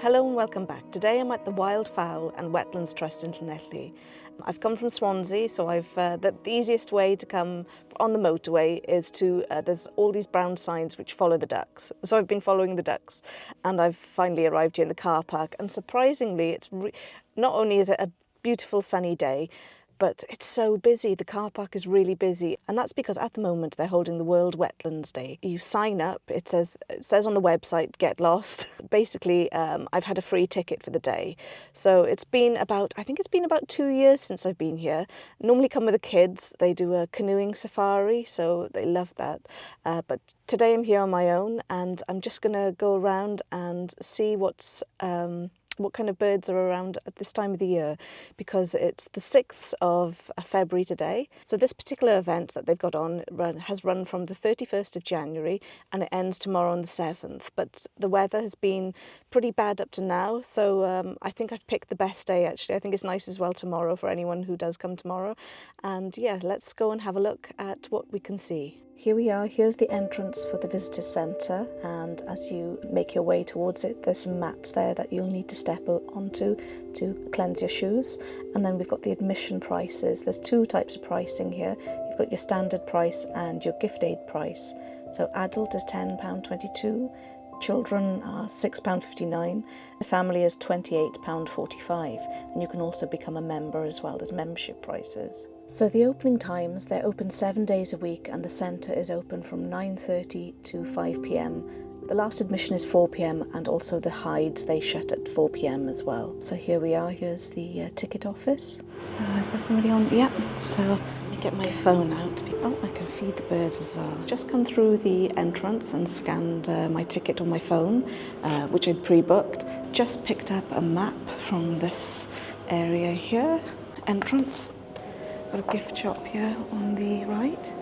Hello and welcome back. Today I'm at the Wildfowl and Wetlands Trust in Llanelli. I've come from Swansea, so the easiest way to come on the motorway is to, there's all these brown signs which follow the ducks. So I've been following the ducks and I've finally arrived here in the car park, and surprisingly not only is it a beautiful sunny day, but it's so busy. The car park is really busy, and that's because at the moment they're holding the World Wetlands Day. You sign up, it says on the website, get lost. Basically, I've had a free ticket for the day. So I think it's been about 2 years since I've been here. I normally come with the kids. They do a canoeing safari, so they love that. But today I'm here on my own, and I'm just gonna go around and see what kind of birds are around at this time of the year, because it's the 6th of February today. So this particular event that they've got on has run from the 31st of January and it ends tomorrow on the 7th. But the weather has been pretty bad up to now, so I think I've picked the best day actually. I think it's nice as well tomorrow for anyone who does come tomorrow. And yeah, let's go and have a look at what we can see. Here we are, here's the entrance for the visitor centre, and as you make your way towards it, there's some mats there that you'll need to step onto to cleanse your shoes. And then we've got the admission prices. There's two types of pricing here. You've got your standard price and your gift aid price. So adult is £10.22, children are £6.59, the family is £28.45, and you can also become a member as well. There's membership prices. So the opening times, they're open 7 days a week, and the centre is open from 9:30 to 5 p.m. The last admission is 4 p.m, and also the hides, they shut at 4 p.m. as well. So here we are, here's the ticket office. So is there somebody on? Yep. So let me get my phone out. Oh, I can feed the birds as well. Just come through the entrance and scanned my ticket on my phone, which I'd pre-booked. Just picked up a map from this area here, entrance. Got a gift shop here on the right,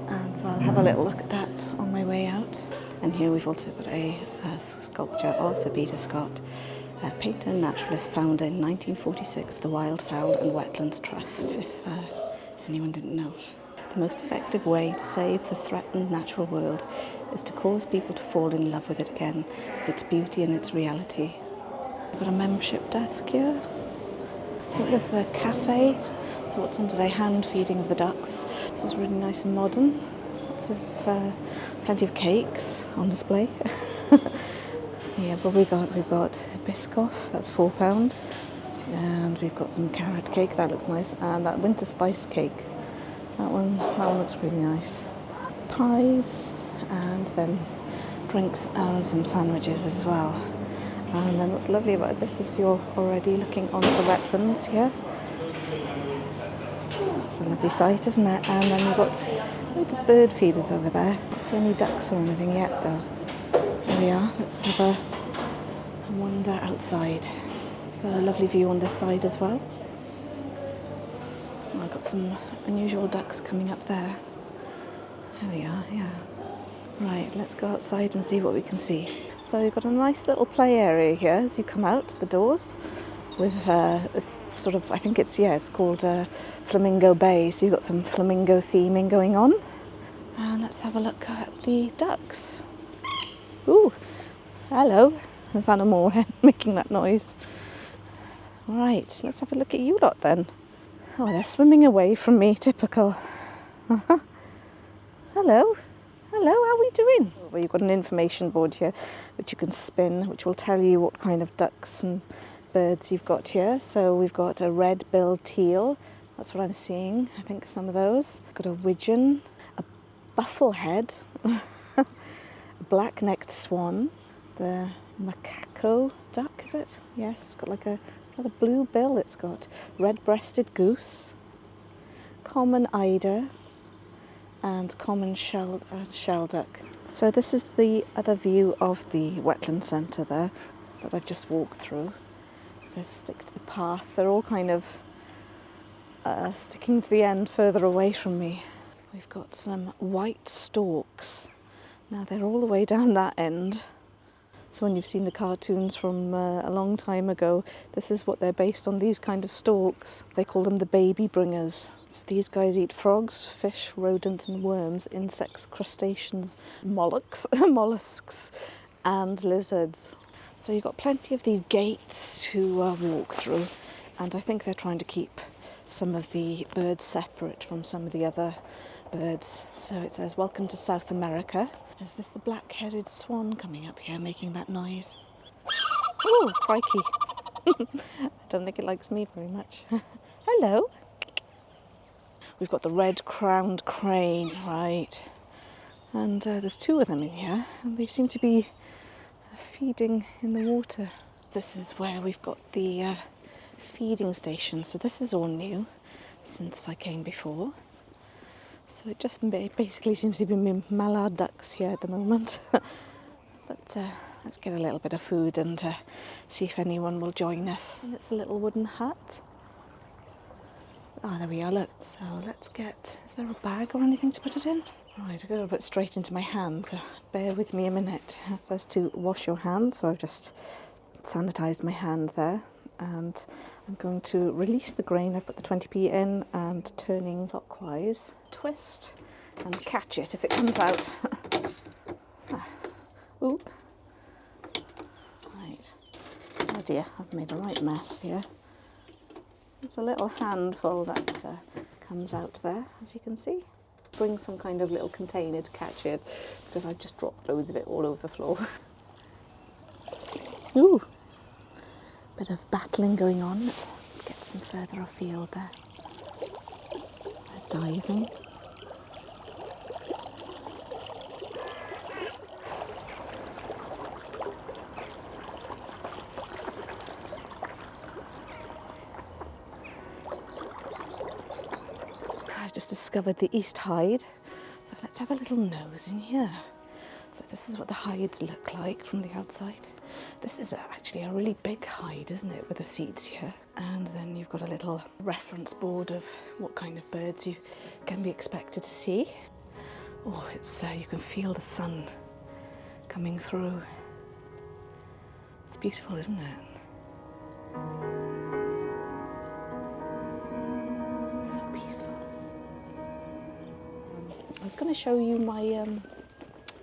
and so I'll have a little look at that on my way out. And here we've also got a sculpture of Sir Peter Scott, a painter and naturalist founded in 1946, the Wildfowl and Wetlands Trust, if anyone didn't know. The most effective way to save the threatened natural world is to cause people to fall in love with it again, with its beauty and its reality. We've got a membership desk here. I think there's the café. So what's on today? Hand feeding of the ducks. This is really nice and modern. Lots of plenty of cakes on display. Yeah, but we've got Biscoff, that's £4, and we've got some carrot cake, that looks nice, and that winter spice cake, that one looks really nice. Pies, and then drinks and some sandwiches as well. And then what's lovely about this is you're already looking onto the wetlands here. It's a lovely sight, isn't it? And then we've got loads of bird feeders over there. Not see any ducks or anything yet though. Here we are, let's have a wander outside. So a lovely view on this side as well. Oh, I've got some unusual ducks coming up there. Here we are, yeah. Right, let's go outside and see what we can see. So you've got a nice little play area here as you come out the doors with sort of, I think it's called Flamingo Bay, so you've got some flamingo theming going on. And let's have a look at the ducks. Ooh, hello, there's Anna Moorhen making that noise. Right, let's have a look at you lot then. Oh, they're swimming away from me, typical. Hello, how are we doing? Well, you've got an information board here which you can spin, which will tell you what kind of ducks and birds you've got here. So we've got a red-billed teal, that's what I'm seeing, I think some of those. Got a widgeon, a bufflehead, a black-necked swan, the macaco duck, is it? Yes, it's got it's got a blue bill, it's got red-breasted goose, common eider, and common shell duck. So this is the other view of the wetland centre there that I've just walked through. It says stick to the path. They're all kind of sticking to the end further away from me. We've got some white storks. Now they're all the way down that end. So when you've seen the cartoons from a long time ago, this is what they're based on, these kind of storks. They call them the baby bringers. So these guys eat frogs, fish, rodents and worms, insects, crustaceans, mollusks and lizards. So you've got plenty of these gates to walk through, and I think they're trying to keep some of the birds separate from some of the other birds. So it says, "Welcome to South America." Is this the black-headed swan coming up here making that noise? Oh, crikey. I don't think it likes me very much. Hello. We've got the red-crowned crane, right. And there's two of them in here, and they seem to be feeding in the water. This is where we've got the feeding station. So this is all new since I came before. So it just basically seems to be mallard ducks here at the moment. But let's get a little bit of food and see if anyone will join us. And it's a little wooden hut. Ah, there we are, look. So let's get, is there a bag or anything to put it in? Right, I've got to put it straight into my hand, so bear with me a minute. Says to wash your hands, so I've just sanitised my hand there. And I'm going to release the grain. I've put the 20p in and turning clockwise. Twist and catch it if it comes out. Ooh. Right. Oh dear, I've made a right mess here. There's a little handful that comes out there, as you can see. Bring some kind of little container to catch it, because I've just dropped loads of it all over the floor. Ooh, bit of battling going on. Let's get some further afield there. They're diving. I've just discovered the east hide, so let's have a little nose in here. So this is what the hides look like from the outside. This is actually a really big hide, isn't it, with the seats here. And then you've got a little reference board of what kind of birds you can be expected to see. Oh, it's you can feel the sun coming through. It's beautiful, isn't it? So peaceful. I was going to show you my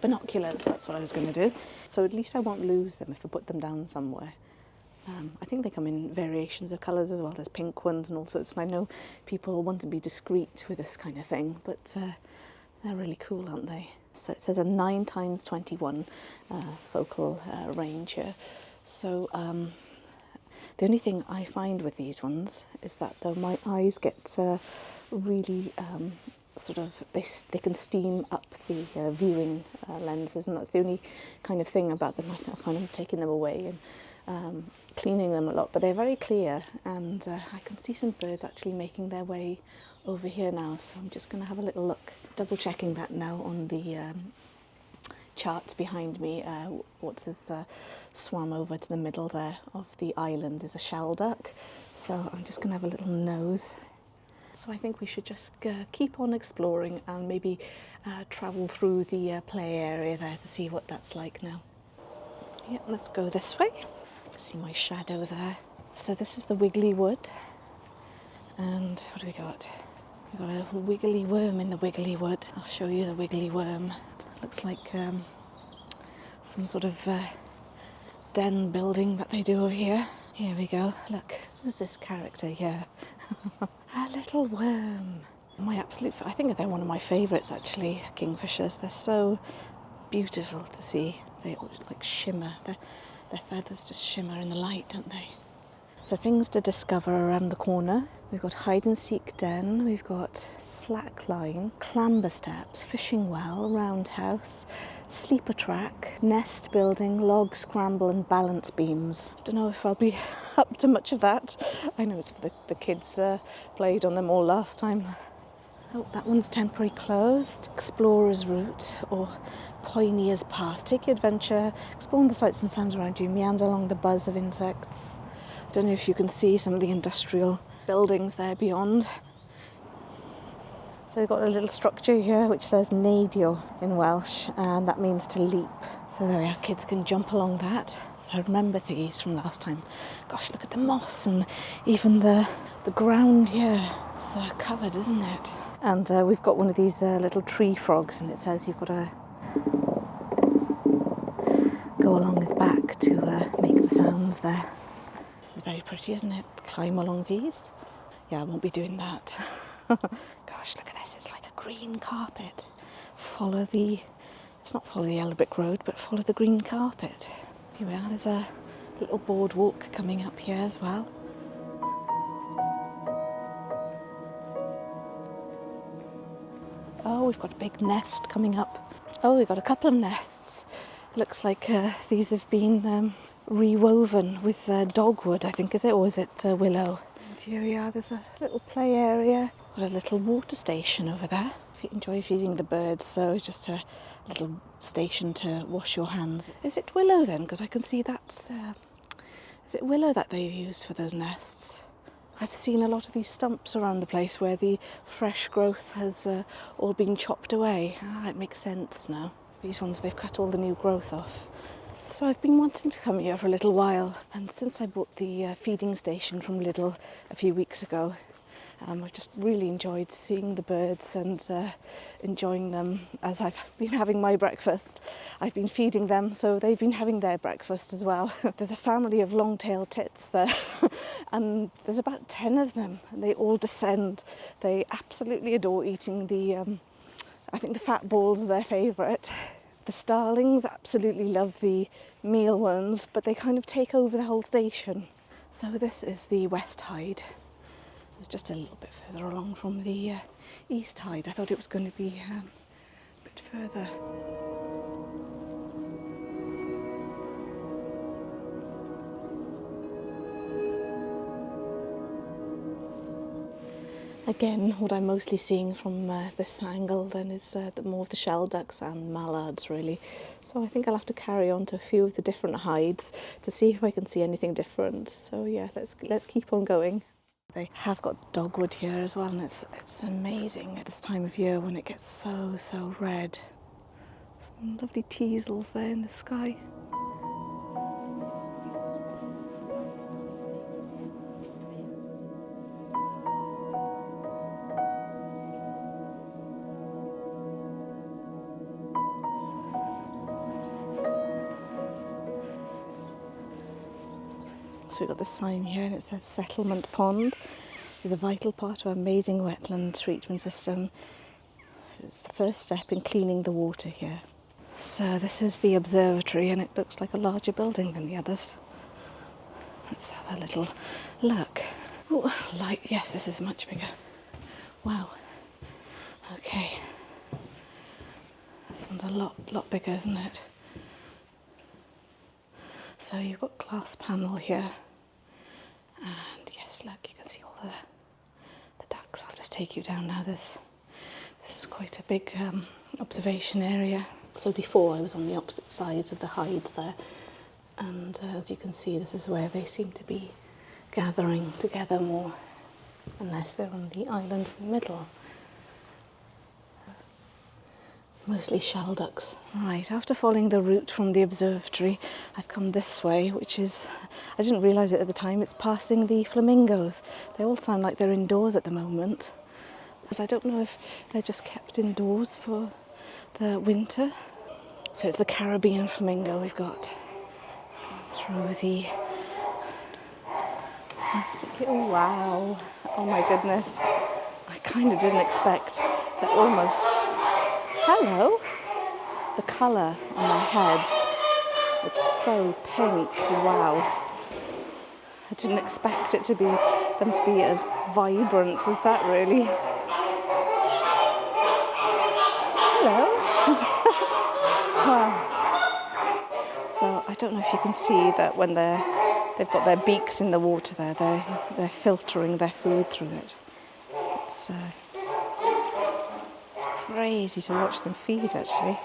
binoculars, that's what I was going to do. So at least I won't lose them if I put them down somewhere. I think they come in variations of colours as well. There's pink ones and all sorts, and I know people want to be discreet with this kind of thing, but they're really cool, aren't they? So it says a 9x21 focal range here. So the only thing I find with these ones is that though my eyes get really sort of, they can steam up the viewing lenses, and that's the only kind of thing about them. I find them taking them away and cleaning them a lot, but they're very clear, and I can see some birds actually making their way over here now, so I'm just going to have a little look, double checking that now on the charts behind me. What has swam over to the middle there of the island is a shell duck, so I'm just going to have a little nose. So I think we should just keep on exploring and maybe travel through the play area there to see what that's like now. Yep, let's go this way. See my shadow there. So this is the wiggly wood. And what do we got? We've got a wiggly worm in the wiggly wood. I'll show you the wiggly worm. Looks like some sort of den building that they do over here. Here we go. Look, who's this character here? A little worm. I think they're one of my favourites actually, kingfishers. They're so beautiful to see. They like shimmer. Their feathers just shimmer in the light, don't they? So things to discover around the corner. We've got hide and seek den, we've got slack line, clamber steps, fishing well, roundhouse, sleeper track, nest building, log scramble and balance beams. I don't know if I'll be up to much of that. I know it's for the kids played on them all last time. Oh, that one's temporary closed. Explorer's route or Pioneer's path. Take your adventure, explore the sights and sounds around you, meander along the buzz of insects. I don't know if you can see some of the industrial buildings there beyond. So we've got a little structure here which says neidio in Welsh, and that means to leap. So there we are, kids can jump along that. So I remember these from last time. Gosh, look at the moss and even the ground here. It's covered, isn't it? And we've got one of these little tree frogs, and it says you've got to go along his back to make the sounds there. This is very pretty, isn't it? Climb along these. Yeah, I won't be doing that. Gosh, look at this. It's like a green carpet. Let's not follow the yellow brick road, but follow the green carpet. Here we are. There's a little boardwalk coming up here as well. Oh, we've got a big nest coming up. Oh, we've got a couple of nests. Looks like these have been rewoven with dogwood, I think, is it? Or is it willow? And here we are, there's a little play area. Got a little water station over there. If you enjoy feeding the birds, so just a little station to wash your hands. Is it willow then? Because I can see that's... is it willow that they've used for those nests? I've seen a lot of these stumps around the place where the fresh growth has all been chopped away. Ah, it makes sense now. These ones, they've cut all the new growth off. So I've been wanting to come here for a little while, and since I bought the feeding station from Lidl a few weeks ago, I've just really enjoyed seeing the birds and enjoying them as I've been having my breakfast. I've been feeding them, so they've been having their breakfast as well. There's a family of long-tailed tits there, and there's about 10 of them, and they all descend. They absolutely adore eating I think the fat balls are their favourite. The starlings absolutely love the mealworms, but they kind of take over the whole station. So this is the West Hide. It was just a little bit further along from the East Hide. I thought it was going to be a bit further. Again, what I'm mostly seeing from this angle then is more of the shell ducks and mallards, really. So I think I'll have to carry on to a few of the different hides to see if I can see anything different. So yeah, let's keep on going. They have got dogwood here as well, and it's amazing at this time of year when it gets so red. Some lovely teasels there in the sky. So we've got this sign here and it says Settlement Pond. It's a vital part of our amazing wetland treatment system. It's the first step in cleaning the water here. So this is the observatory and it looks like a larger building than the others. Let's have a little look. Oh, light, yes, this is much bigger. Wow. Okay. This one's a lot bigger, isn't it? So you've got glass panel here. And yes, look, you can see all the ducks. I'll just take you down now. This is quite a big observation area. So before I was on the opposite sides of the hides there, and as you can see, this is where they seem to be gathering together more, unless they're on the islands in the middle. Mostly shell ducks. Right, after following the route from the observatory, I've come this way, which is, I didn't realise it at the time, it's passing the flamingos. They all sound like they're indoors at the moment. Because I don't know if they're just kept indoors for the winter. So it's the Caribbean flamingo we've got through the plastic. Oh wow, oh my goodness. I kind of didn't expect that almost... Hello! The colour on their heads, it's so pink, wow. I didn't expect them to be as vibrant as that, really. Hello! Wow. So I don't know if you can see that when they've got their beaks in the water there, they're filtering their food through it. It's crazy to watch them feed, actually.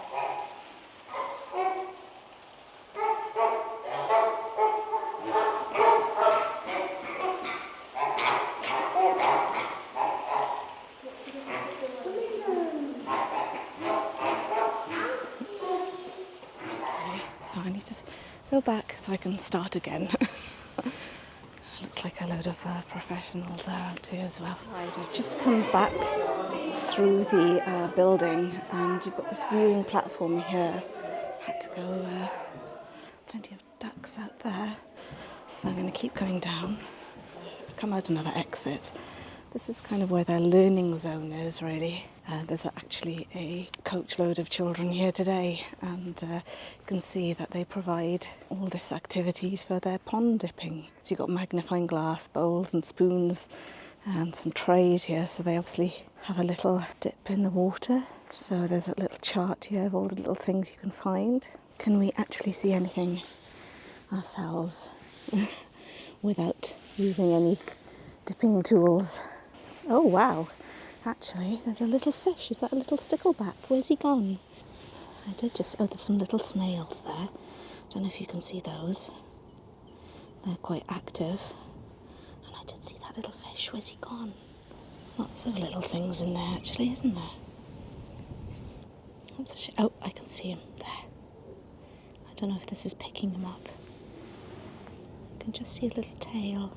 So I need to go back so I can start again. Looks like a load of professionals are out here as well. Right, I've just come back through the building and you've got this viewing platform here. Had to go Plenty of ducks out there. So I'm going to keep going down, come out another exit. This is kind of where their learning zone is, really. There's actually a coachload of children here today, and you can see that they provide all this activities for their pond dipping. So you've got magnifying glass, bowls and spoons, and some trays here, so they obviously have a little dip in the water. So there's a little chart here of all the little things you can find. Can we actually see anything ourselves without using any dipping tools? Oh wow, actually there's a little fish. Is that a little stickleback? Where's he gone? I did just, oh, there's some little snails there. Don't know if you can see those. They're quite active. And I did see that little fish. Where's he gone? Lots of little things in there actually, isn't there? That's oh, I can see him there. I don't know if this is picking him up. I can just see a little tail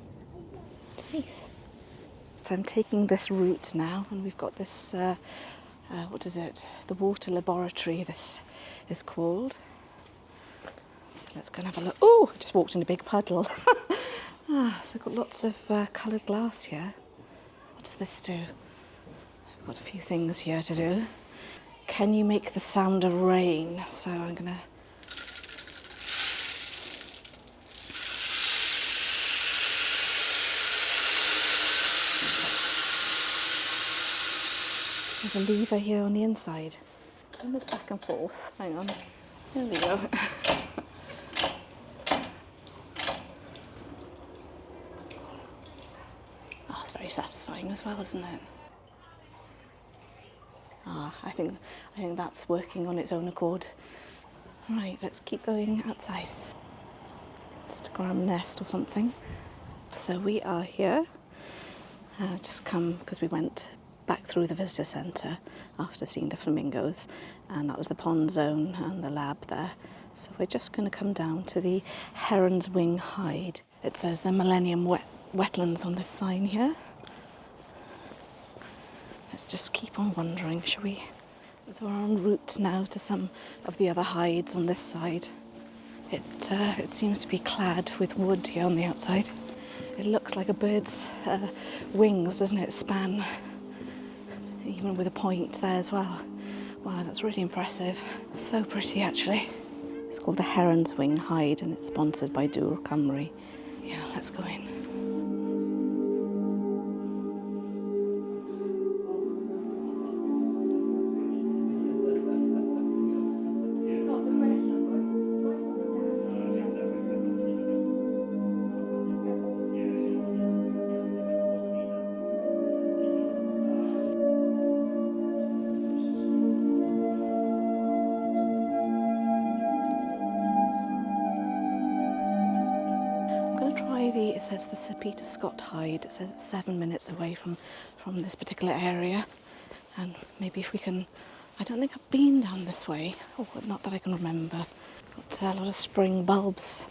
underneath. So I'm taking this route now, and we've got this, what is it? The water laboratory, this is called. So let's go and have a look. Oh, I just walked in a big puddle. So I've got lots of coloured glass here. What does this do? I've got a few things here to do. Can you make the sound of rain? So I'm going to... There's a lever here on the inside. Turn this back and forth. Hang on. There we go. Oh, it's very satisfying as well, isn't it? Ah, I think that's working on its own accord. Right, let's keep going outside. Instagram nest or something. So we are here. Just come because we went back through the visitor centre after seeing the flamingos, and that was the pond zone and the lab there. So we're just going to come down to the heron's wing hide. It says the Millennium Wetlands on this sign here. Let's just keep on wandering, shall we? So we're en route now to some of the other hides on this side. It seems to be clad with wood here on the outside. It looks like a bird's wings, doesn't it? Span. Even with a point there as well. Wow, that's really impressive. So pretty, actually. It's called the Heron's Wing Hide, and it's sponsored by Dŵr Cymru. Yeah, let's go in. It says the Sir Peter Scott hide. It says it's 7 minutes away from this particular area, and maybe if we can, I don't think I've been down this way, not that I can remember. Got a lot of spring bulbs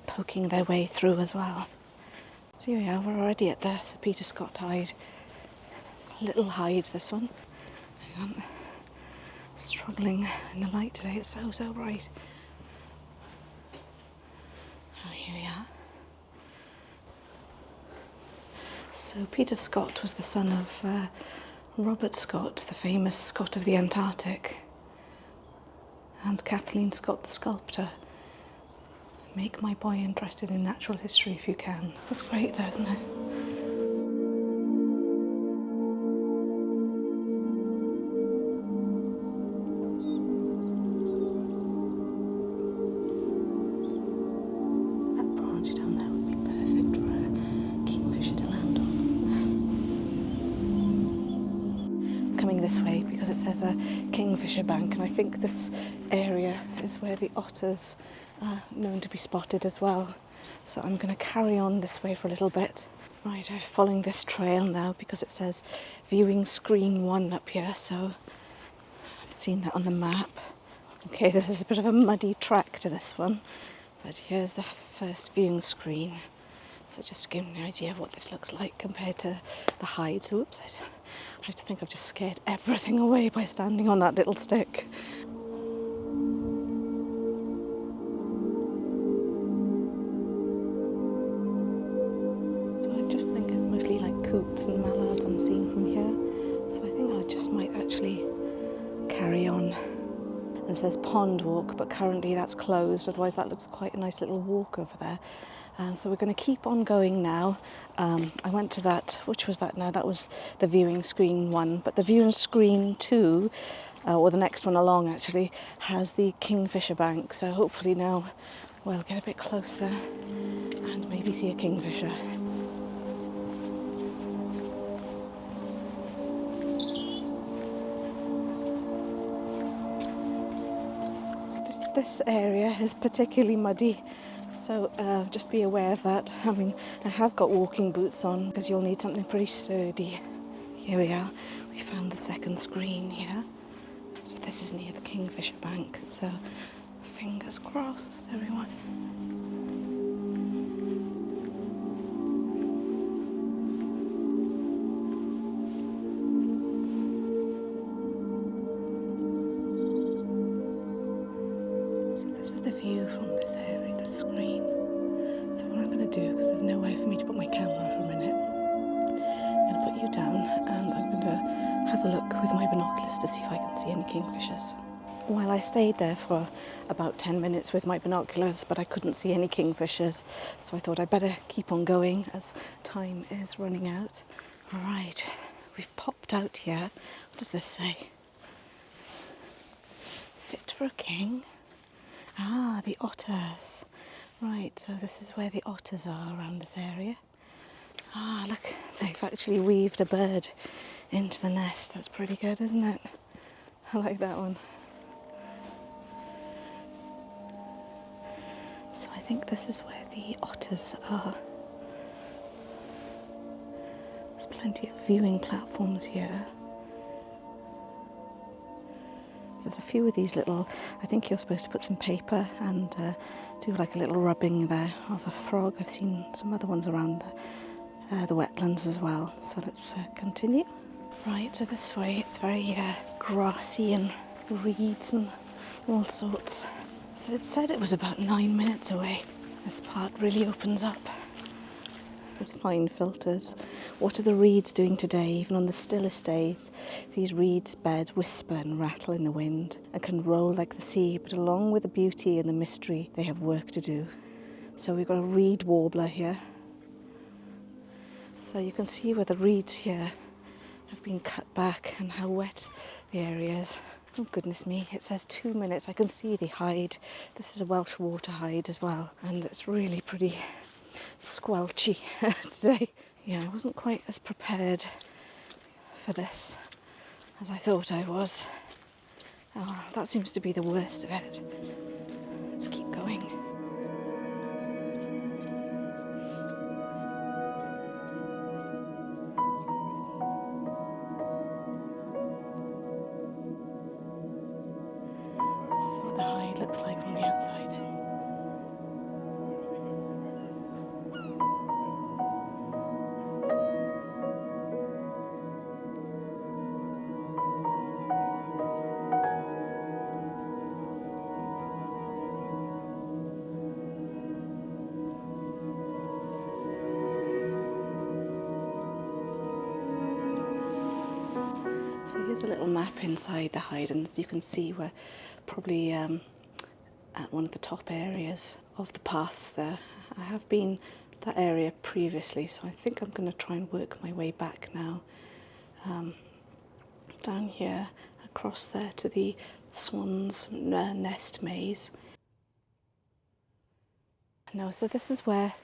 poking their way through as well. So here we are, we're already at the Sir Peter Scott hide. It's a little hide, this one. Hang on. Struggling in the light today, it's so bright. Oh, here we are. So Peter Scott was the son of Robert Scott, the famous Scott of the Antarctic, and Kathleen Scott, the sculptor. Make my boy interested in natural history if you can. That's great there, isn't it? That branch down there would be perfect for a kingfisher to land on. Coming this way because it says a kingfisher bank, and I think this area is where the otters are known to be spotted as well. So I'm going to carry on this way for a little bit. Right, I'm following this trail now because it says viewing screen 1 up here, so I've seen that on the map. Okay, this is a bit of a muddy track to this one, but here's the first viewing screen. So just to give me an idea of what this looks like compared to the hides. Oops, I think I've just scared everything away by standing on that little stick. newts and mallards I'm seeing from here. So I think I just might actually carry on. And it says pond walk, but currently that's closed, otherwise that looks quite a nice little walk over there. So we're going to keep on going now. I went to that, which was that now? That was the viewing screen one, but the viewing screen 2, or the next one along actually, has the kingfisher bank. So hopefully now we'll get a bit closer and maybe see a kingfisher. This area is particularly muddy, so just be aware of that. I mean, I have got walking boots on because you'll need something pretty sturdy. Here we are. We found the second screen here. So this is near the kingfisher bank, so fingers crossed, everyone. The view from this area, the screen. So what I'm going to do, because there's no way for me to put my camera for a minute, I'm going to put you down and I'm going to have a look with my binoculars to see if I can see any kingfishers. Well, I stayed there for about 10 minutes with my binoculars, but I couldn't see any kingfishers, so I thought I'd better keep on going as time is running out. All right, we've popped out here. What does this say? Fit for a king. Ah, the otters. Right, so this is where the otters are around this area. Ah, look, they've actually weaved a bird into the nest. That's pretty good, isn't it? I like that one. So I think this is where the otters are. There's plenty of viewing platforms here. There's a few of these little, I think you're supposed to put some paper and do like a little rubbing there of a frog. I've seen some other ones around the wetlands as well. So let's continue. Right, so this way it's very grassy and reeds and all sorts. So it said it was about 9 minutes away. This part really opens up. There's fine filters. What are the reeds doing today? Even on the stillest days, these reed beds whisper and rattle in the wind and can roll like the sea, but along with the beauty and the mystery, they have work to do. So we've got a reed warbler here. So you can see where the reeds here have been cut back and how wet the area is. Oh goodness me, it says 2 minutes. I can see the hide. This is a Welsh water hide as well, and it's really pretty squelchy today. Yeah, I wasn't quite as prepared for this as I thought I was. Oh, that seems to be the worst of it. Let's keep going. This is what the hide looks like from the outside. So here's a little map inside the hide, and you can see we're probably at one of the top areas of the paths there. I have been that area previously, so I think I'm going to try and work my way back now. Down here, across there to the Swan's Nest Maze. No, so this is where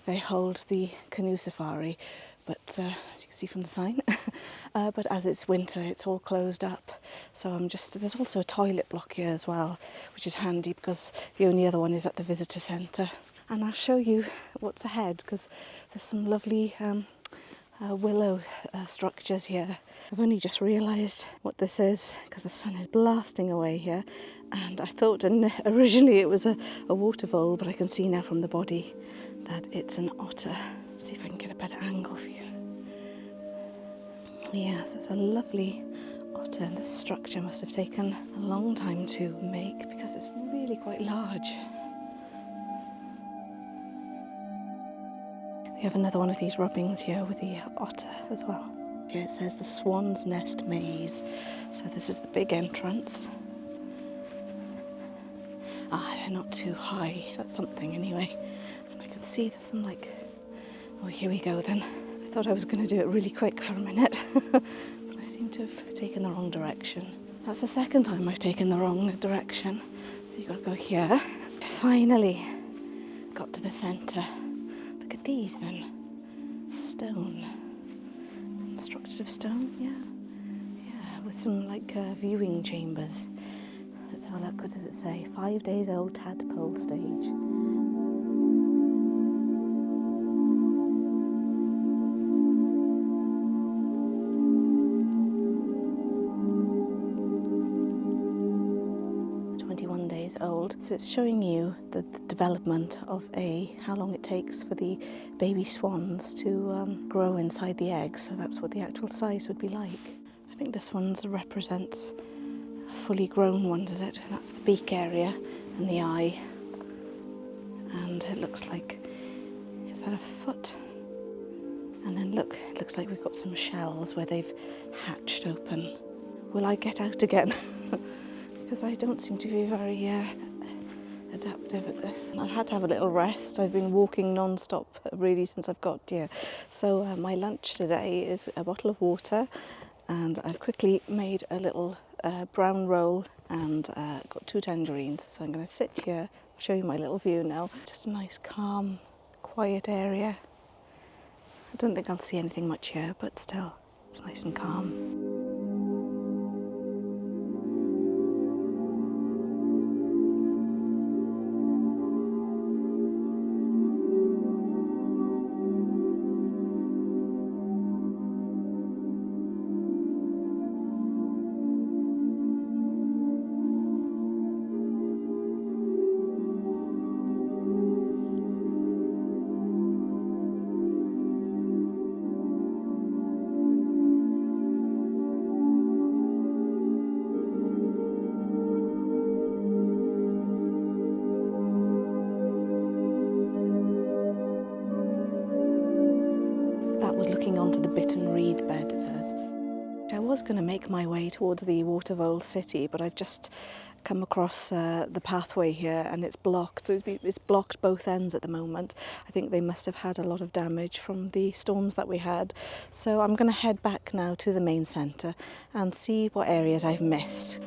they hold the canoe safari, but as you can see from the sign, but as it's winter, it's all closed up. So there's also a toilet block here as well, which is handy because the only other one is at the visitor centre. And I'll show you what's ahead because there's some lovely willow structures here. I've only just realised what this is because the sun is blasting away here, and I thought originally it was a water vole, but I can see now from the body that it's an otter. Let's see if I can get a better angle for you. Yeah, so it's a lovely otter, and this structure must have taken a long time to make because it's really quite large. We have another one of these rubbings here with the otter as well. Here it says the Swan's Nest Maze. So this is the big entrance. They're not too high. That's something anyway. And I can see there's some like... Oh, here we go then. I thought I was going to do it really quick for a minute. But I seem to have taken the wrong direction. That's the second time I've taken the wrong direction. So you've got to go here. Finally got to the centre. Look at these then. Stone. Constructed of stone, yeah, with some like viewing chambers. Let's have a look. What does it say? 5 days old tadpole stage. Old, so it's showing you the development of how long it takes for the baby swans to grow inside the egg. So that's what the actual size would be like. I think this one represents a fully grown one, does it? That's the beak area and the eye, and it looks like, is that a foot? And then look, it looks like we've got some shells where they've hatched open. Will I get out again? Because I don't seem to be very adaptive at this. I've had to have a little rest. I've been walking non-stop really since I've got here. So my lunch today is a bottle of water, and I've quickly made a little brown roll and got 2 tangerines. So I'm going to sit here, I'll show you my little view now. Just a nice, calm, quiet area. I don't think I'll see anything much here, but still, it's nice and calm. Onto the Bitten Reed bed, it says. I was going to make my way towards the water vole city, but I've just come across the pathway here and it's blocked. So it's blocked both ends at the moment. I think they must have had a lot of damage from the storms that we had. So I'm going to head back now to the main centre and see what areas I've missed.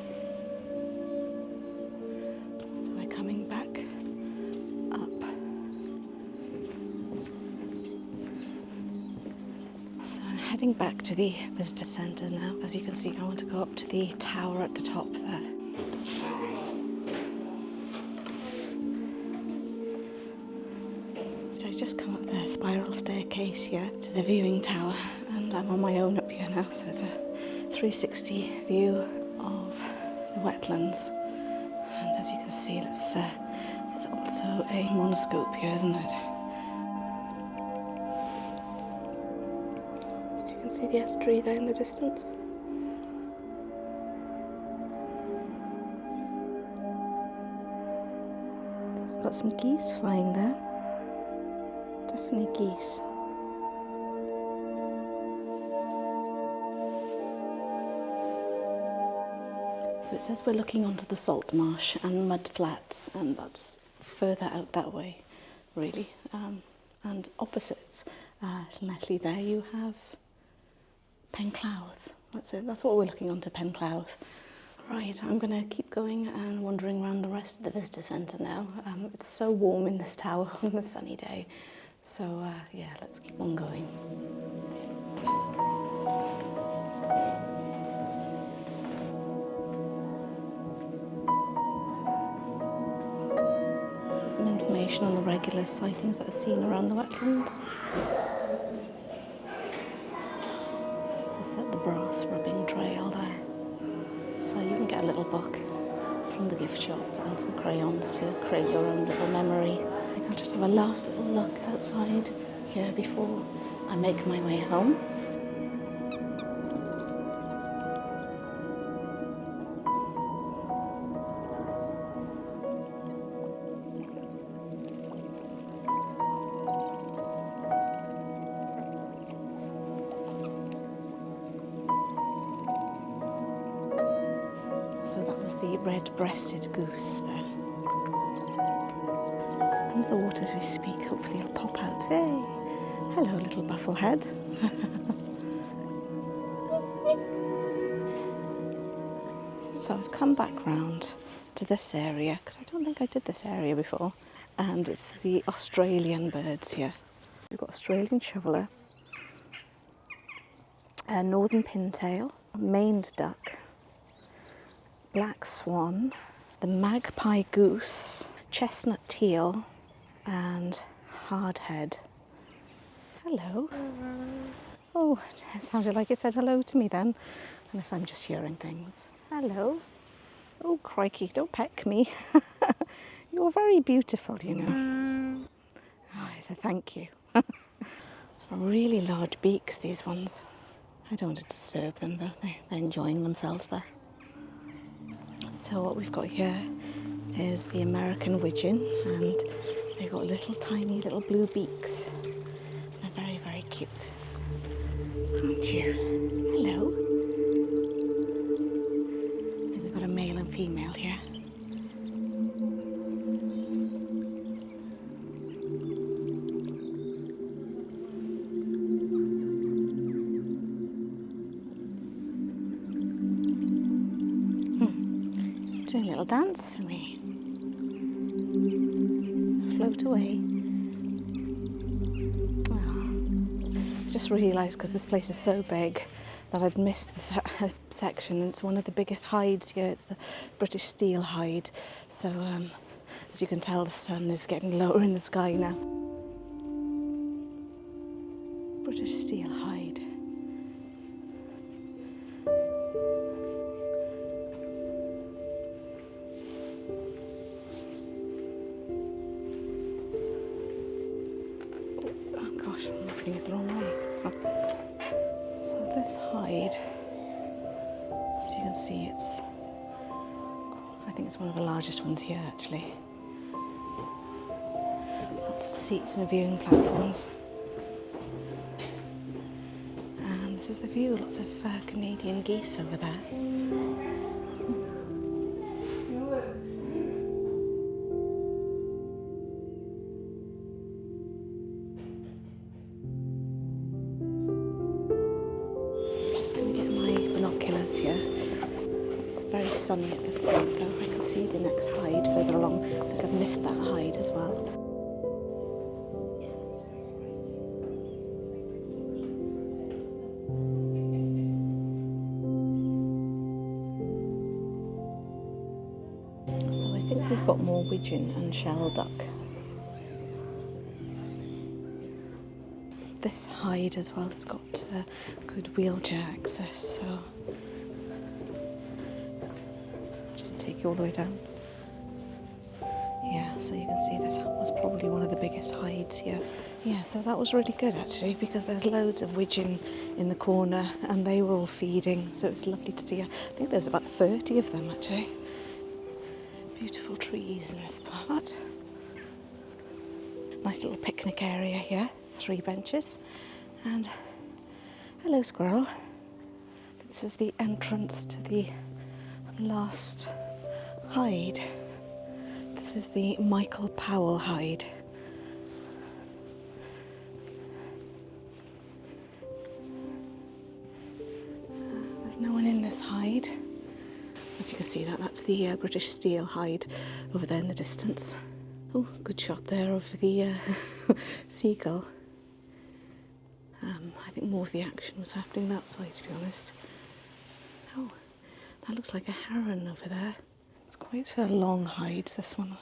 So we're coming back up. So I'm heading back to the visitor centre now. As you can see, I want to go up to the tower at the top there. So I've just come up the spiral staircase here to the viewing tower, and I'm on my own up here now. So it's a 360 view of the wetlands. And as you can see, there's also a monoscope here, isn't it? See the estuary there in the distance. Got some geese flying there. Definitely geese. So it says we're looking onto the salt marsh and mud flats, and that's further out that way, really. And opposite Llanelli there you have Penclawdd. That's it. That's what we're looking onto, Penclawdd. Right, I'm going to keep going and wandering around the rest of the visitor centre now. It's so warm in this tower on a sunny day. So yeah, let's keep on going. This is some information on the regular sightings that are seen around the wetlands. At the brass rubbing trail there. So you can get a little book from the gift shop and some crayons to create your own little memory. I think I'll just have a last little look outside here before I make my way home. the red-breasted goose there. Here comes the water as we speak. Hopefully it'll pop out. Hey! Hello, little bufflehead. So I've come back round to this area, because I don't think I did this area before, and it's the Australian birds here. We've got Australian shoveler, a northern pintail, maned duck, black swan, the magpie goose, chestnut teal, and hardhead. Hello. Oh, it sounded like it said hello to me then, unless I'm just hearing things. Hello. Oh, crikey, don't peck me. You're very beautiful, you know. Oh, I said thank you. Really large beaks, these ones. I don't want to disturb them though, they're enjoying themselves there. So what we've got here is the American widgeon, and they've got little tiny little blue beaks. They're very, very cute. Aren't you? Hello. We've got a male and female here. Doing a little dance for me. Float away. Oh. I just realised, because this place is so big, that I'd missed this section. It's one of the biggest hides here. It's the British steel hide. So as you can tell, the sun is getting lower in the sky now. British steel hide. I'm opening it the wrong way. So this hide, as you can see, I think it's one of the largest ones here actually. Lots of seats and viewing platforms. And this is the view, lots of Canadian geese over there. Here. It's very sunny at this point though. I can see the next hide further along. I think I've missed that hide as well. So I think we've got more widgeon and shell duck. This hide as well has got good wheelchair access, so just take you all the way down. Yeah, so you can see that was probably one of the biggest hides here. Yeah, so that was really good actually, because there's loads of widgeon in the corner and they were all feeding, so it was lovely to see. I think there was about 30 of them actually. Beautiful trees in this part. Nice little picnic area here, 3 benches. And hello squirrel. This is the entrance to the last hide. This is the Michael Powell hide. There's no one in this hide. So if you can see that, that's the British steel hide over there in the distance. Oh, good shot there of the seagull. I think more of the action was happening that side, to be honest. Oh, that looks like a heron over there. It's quite a long hide, this one. I'll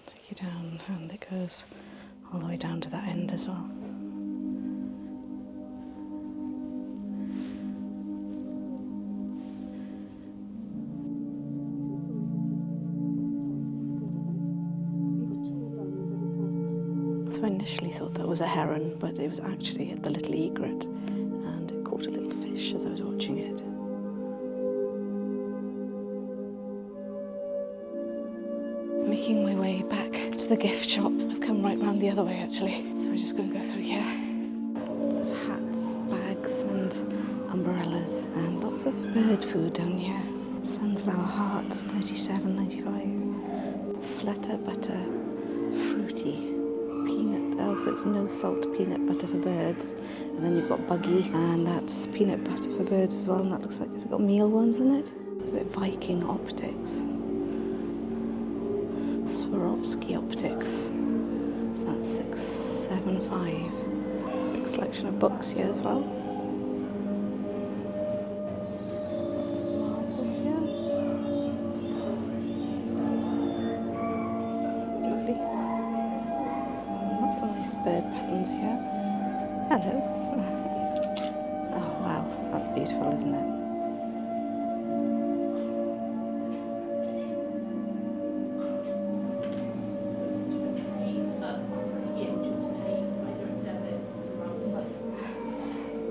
take you down, and it goes all the way down to that end as well. So I initially thought that was a heron, but it was actually the little egret, and it caught a little fish as I was watching it. Making my way back to the gift shop. I've come right round the other way actually, so we're just going to go through here. Lots of hats, bags and umbrellas, and lots of bird food down here. Sunflower hearts, $37.95. Flutter butter, fruity. Peanut, oh, so it's no salt peanut butter for birds. And then you've got buggy, and that's peanut butter for birds as well, and that looks like it's got mealworms in it. Is it Viking Optics? Swarovski Optics. So that's $6.75. Big selection of books here as well. Some marbles here. That's lovely. Lots of nice bird patterns here. Hello. Oh wow, that's beautiful, isn't it?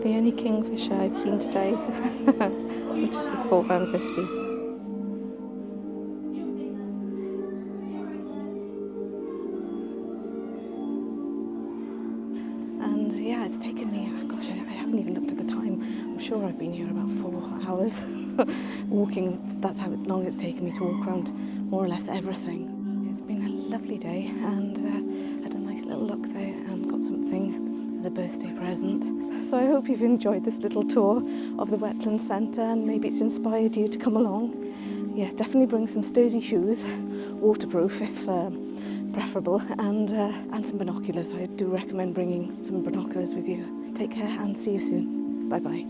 The only kingfisher I've seen today, which is the £4.50. And yeah, it's taken me, gosh, I haven't even looked at the time. I'm sure I've been here about 4 hours walking. That's how long it's taken me to walk around more or less everything. It's been a lovely day, and had a nice little look there and got something as a birthday present. So I hope you've enjoyed this little tour of the Wetland Centre, and maybe it's inspired you to come along. Yeah, definitely bring some sturdy shoes, waterproof if preferable, and some binoculars. I do recommend bringing some binoculars with you. Take care and see you soon. Bye bye.